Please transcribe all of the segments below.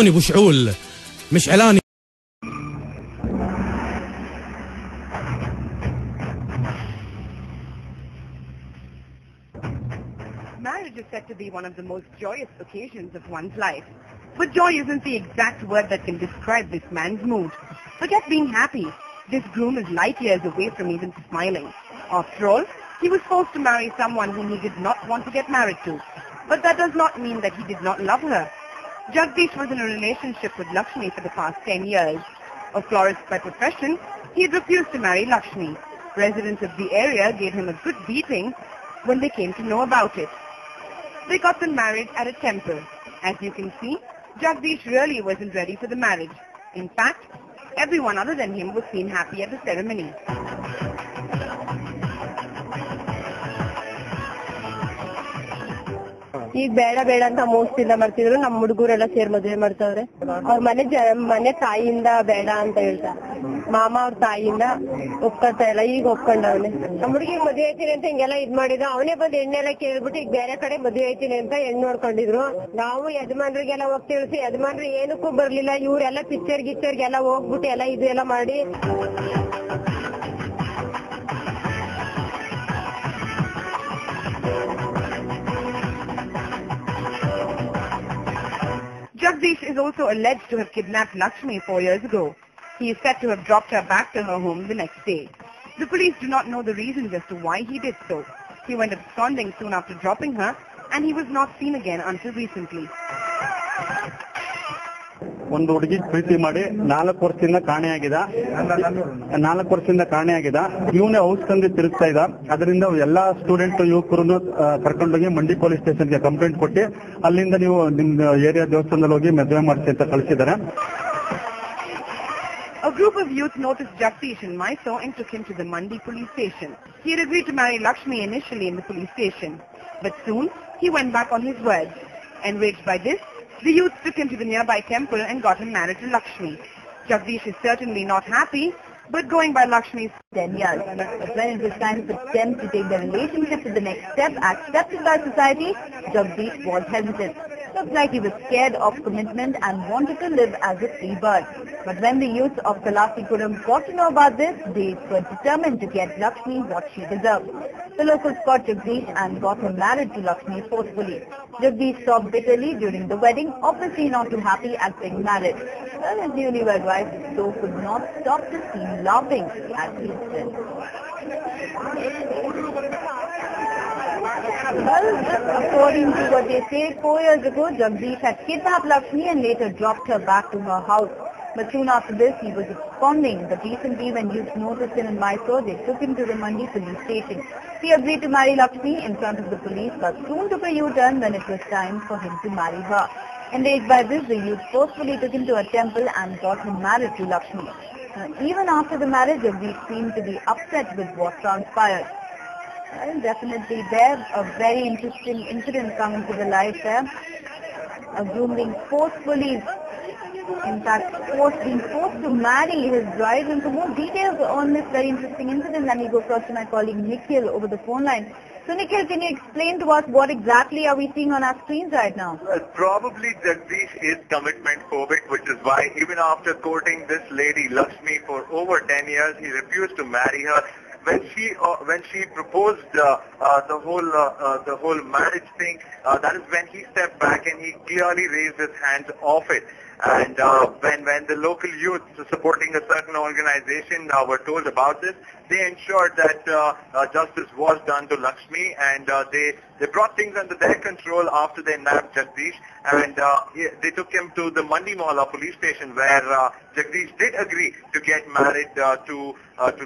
ابو شعول مش علاني. Marriage is said to be one of the most joyous occasions of one's life. But joy isn't the exact word that can describe this man's mood. Forget being happy. This groom is light years away from even smiling. After all, he was forced to marry someone whom he did not want to get married to. But that does not mean that he did not love her. Jagdish was in a relationship with Lakshmi for the past 10 years. A florist by profession, he had refused to marry Lakshmi. Residents of the area gave him a good beating when they came to know about it. They got them married at a temple. As you can see, Jagdish really wasn't ready for the marriage. In fact, everyone other than him was seen happy at the ceremony. ಈಗ ಬೇಡ ಬೇಡ ಅಂತ ಮೋಸದಿಂದ ಮಾಡ್ತಿದ್ರು. ನಮ್ಮ ಹುಡುಗರೆಲ್ಲ ಸೇರ್ ಮದುವೆ ಮಾಡ್ತಾವ್ರೆ. ಅವ್ರ ಮನೆ ತಾಯಿಯಿಂದ ಬೇಡ ಅಂತ ಹೇಳ್ತಾರೆ. ಮಾಮ ಅವ್ರ ತಾಯಿಯಿಂದ ಒಪ್ಕೊಳ್ತಾ ಇಲ್ಲ. ಈಗ ಒಪ್ಕೊಂಡವನೆ. ನಮ್ಮ ಹುಡುಗಿಗೆ ಮದುವೆ ಐತೀನಿ ಅಂತ ಹಿಂಗೆಲ್ಲ ಇದ್ ಮಾಡಿದ್ರು. ಅವನೇ ಬಂದು ಎಣ್ಣೆಲ್ಲ ಕೇಳ್ಬಿಟ್ಟು ಈಗ ಬೇರೆ ಕಡೆ ಮದುವೆ ಐತೀನಿ ಅಂತ ಹೆಣ್ಣು ನೋಡ್ಕೊಂಡಿದ್ರು. ನಾವು ಯಜಮಾನ್ರಿಗೆಲ್ಲ ಹೋಗಿ ತಿಳಿಸಿ ಯಜಮಾನ್ರು ಏನಕ್ಕೂ ಬರ್ಲಿಲ್ಲ. ಇವ್ರೆಲ್ಲ ಪಿಕ್ಚರ್ಗೆಲ್ಲ ಹೋಗ್ಬಿಟ್ಟು ಎಲ್ಲ ಇದು ಎಲ್ಲ ಮಾಡಿ Jagdish is also alleged to have kidnapped Lakshmi 4 years ago. He is said to have dropped her back to her home the next day. The police do not know the reasons as to why he did so. He went absconding soon after dropping her, and he was not seen again until recently. ಒಂದು ಹುಡುಗಿ ಪ್ರೀತಿ ಮಾಡಿ 4 ವರ್ಷದಿಂದ ಕಾಣೆಯಾಗಿದ ಇವನೇ house ತಂದು ತಿರುಗ್ತಾ ಇದ್ದ. ಅದರಿಂದ ಎಲ್ಲಾ ಸ್ಟೂಡೆಂಟ್ ಯುವಕರನ್ನು ಕರ್ಕೊಂಡೋಗಿ ಮಂಡಿ ಪೊಲೀಸ್ ಸ್ಟೇಷನ್ಗೆ ಕಂಪ್ಲೇಂಟ್ ಕೊಟ್ಟು ಅಲ್ಲಿಂದ ನೀವು ನಿಮ್ ಏರಿಯಾ ದೇವಸ್ಥಾನದಲ್ಲಿ ಹೋಗಿ ಮದುವೆ ಮಾಡಿಸಿ ಅಂತ ಕಳಿಸಿದ್ದಾರೆ. A group of youth noticed Jagdish in Mysore and took him to the Mandi police station. He had agreed to marry Lakshmi initially in the police station, but soon he went back on his word. Enraged by this, the youth took him to the nearby temple and got him married to Lakshmi. Jagdish is certainly not happy, but going by Lakshmi's 10 years. But when it was time for them to take their relationship to the next step, accepted by society, Jagdish was hesitant. Looked like he was scared of commitment and wanted to live as a free bird. But when the youth of Kalasipuram got to know about this, they were determined to get Lakshmi what she deserved. The locals caught Jagdish and got him married to Lakshmi forcefully. Jagdish sobbed bitterly during the wedding, obviously not too happy at being married. Well, his newlywed wife though could not stop the scene laughing at his death. Well, according to what they say, 4 years ago, Jagdish had kidnapped Lakshmi and later dropped her back to her house. But soon after this, he was absconding. But recently, when youth noticed him in Mysore, they took him to the Mandi police station. He agreed to marry Lakshmi in front of the police, but soon took a U-turn when it was time for him to marry her. Enraged by this, the youth forcefully took him to a temple and got him married to Lakshmi. Even after the marriage, Jagdish seemed to be upset with what transpired. Well, definitely there, a very interesting incident coming to the light there. A groom being forcefully, in fact, being forced to marry his bride. And for more details on this very interesting incident, let me go across to my colleague Nikhil over the phone line. So Nikhil, can you explain to us what exactly are we seeing on our screens right now? Well, probably Jagdish is commitment phobic, which is why even after courting this lady Lakshmi for over 10 years, he refused to marry her. When she proposed the whole marriage thing, that is when he stepped back and he clearly raised his hands off it. And when the local youth supporting a certain organization were told about this, they ensured that justice was done to Lakshmi, and they brought things under their control after they nabbed Jagdish, and they took him to the Mandi Mohalla police station, where Jagdish did agree to get married to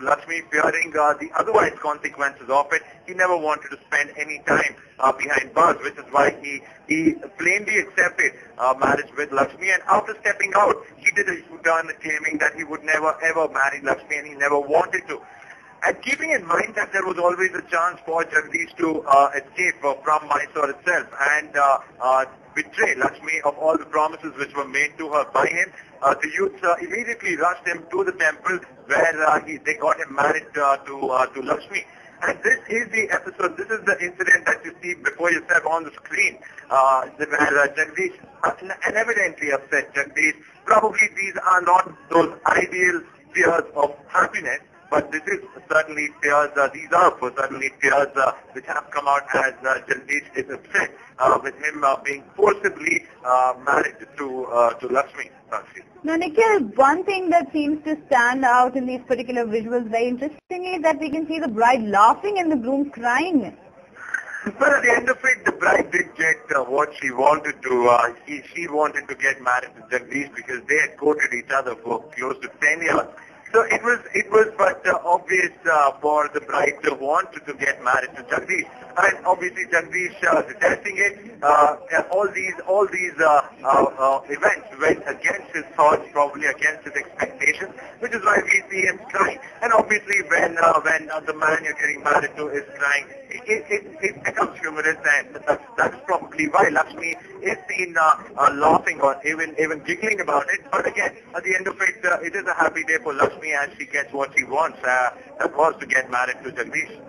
Lakshmi, fearing the otherwise consequences of it. He never wanted to spend any time behind bars, which is why he plainly accepted marriage with Lakshmi, and after stepping out, he did a U-turn claiming that he would never ever marry Lakshmi and he never wanted to. And keeping in mind that there was always a chance for Jagdish to escape from Mysore itself and betray Lakshmi of all the promises which were made to her by him, the youth immediately rushed him to the temple where they got him married to Lakshmi. And this is the episode, this is the incident that you see before yourself on the screen, where Jagdish, and evidently upset Jagdish. Probably these are not those ideal tears of happiness, but this is certainly tears, these are certainly tears which have come out as Jagdish is upset with him being forcibly married to Lakshmi. Now, Nikhil, one thing that seems to stand out in these particular visuals very interestingly is that we can see the bride laughing and the groom crying. But at the end of it, the bride did get what she wanted to. She wanted to get married to Jagdish because they had courted each other for close to 10 years. So it was but obvious for the bride to want to get married to Jagdish, and obviously Jagdish detesting it. All these events went against his thoughts, probably against his expectations, which is why we see him crying. And obviously when the man you're getting married to is crying, it becomes humorous, and that's probably why Lakshmi is seen laughing or even giggling about it. But again, at the end of it, it is a happy day for Lakshmi as she gets what she wants, that was to get married to Jagdish.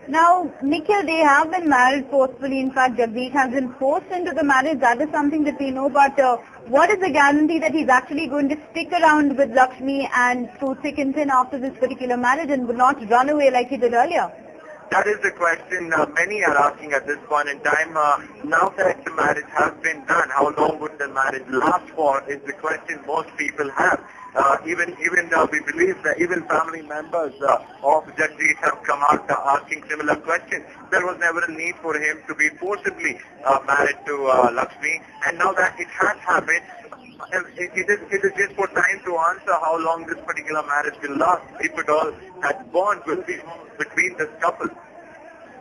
Now, Nikhil, they have been married forcefully. In fact, Jagdish has been forced into the marriage. That is something that we know. But what is the guarantee that he's actually going to stick around with Lakshmi and through thick and thin after this particular marriage and will not run away like he did earlier? That is the question many are asking at this point in time. Now that the marriage has been done, how long would the marriage last for is the question most people have. Even we believe that even family members of Jagdish have come out asking similar questions. There was never a need for him to be forcibly married to Lakshmi, and now that it has happened, it is just for time to answer how long this particular marriage will last, if at all that bond will be between this couple.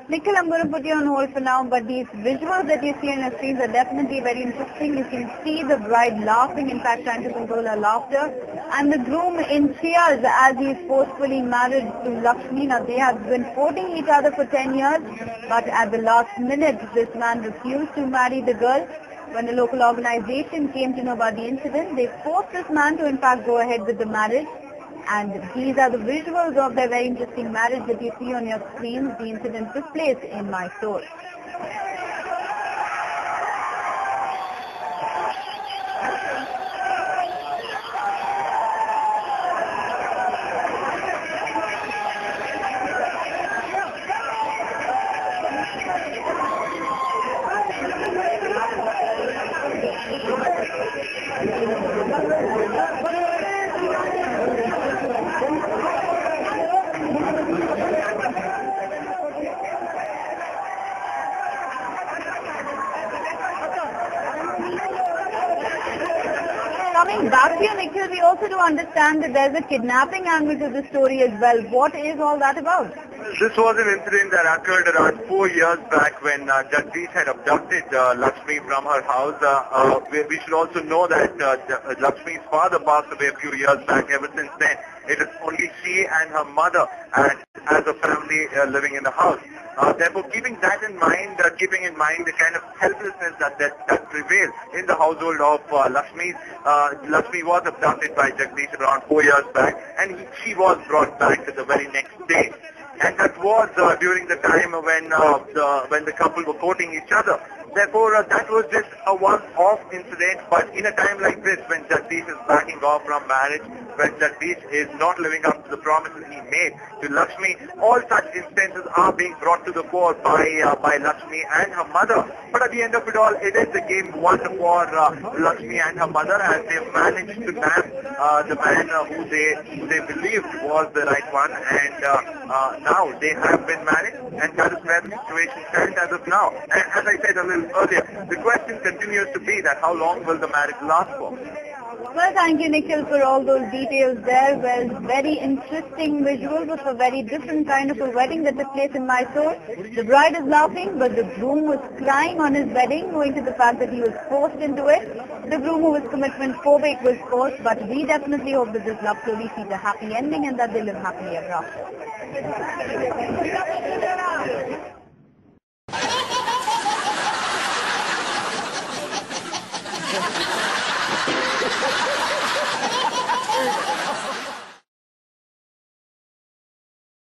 Nikhil, I'm going to put you on hold for now, but these visuals that you see on the screens are definitely very interesting. You can see the bride laughing, in fact trying to control her laughter, and the groom in tears as he is forcefully married to Lakshmi. Now, they have been courting each other for 10 years, but at the last minute, this man refused to marry the girl. When the local organization came to know about the incident, they forced this man to in fact go ahead with the marriage. And these are the visuals of their very interesting marriage that you see on your screens. The incident took place in Mysore. Coming back here, Nikhil, we also do understand that there's a kidnapping angle to the story as well. What is all that about? This was an incident that occurred around 4 years back when Jagdish had abducted Lakshmi from her house. We should also know that Lakshmi's father passed away a few years back. Ever since then, it is only she and her mother and as a family living in the house. Therefore, keeping that in mind, keeping in mind the kind of helplessness that prevails in the household of Lakshmi was abducted by Jagdish around 4 years back, and she was brought back the very next day. And that was during the time when the couple were courting each other. Therefore, that was just a one-off incident, but in a time like this, when Jagdish is backing off from marriage, when Jagdish is not living up to the promises he made to Lakshmi, all such instances are being brought to the fore by Lakshmi and her mother. But at the end of it all, it is the game won for Lakshmi and her mother as they managed to nab the man who they believed was the right one, and now they have been married, and that is where the situation stands as of now. And as I said a little earlier, the question continues to be that how long will the marriage last for? Well, thank you, Nikhil, for all those details there. Well, very interesting visuals of a very different kind of a wedding that took place in Mysore. The bride is laughing, but the groom was crying on his wedding, owing to the fact that he was forced into it. The groom, who was commitment phobic, was forced, but we definitely hope that this love story sees a happy ending and that they live happily ever after.